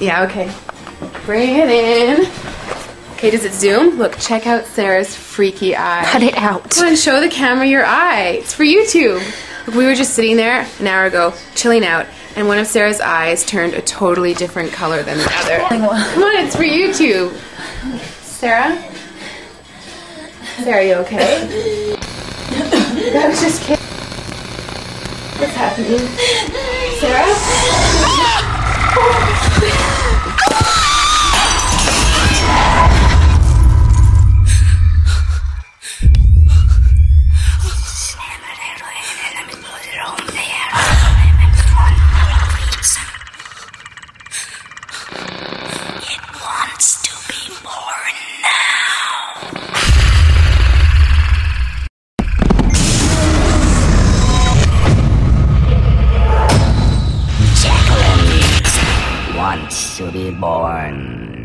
Yeah, okay. Bring it in. Okay, does it zoom? Look, check out Sarah's freaky eye. Cut it out. Come on, show the camera your eye. It's for YouTube. Look, we were just sitting there an hour ago, chilling out, and one of Sarah's eyes turned a totally different color than the other. Come on, it's for YouTube. Sarah? Sarah, you okay? I was just kidding. What's happening? Sarah? It wants to be born now. Jacqueline wants to be born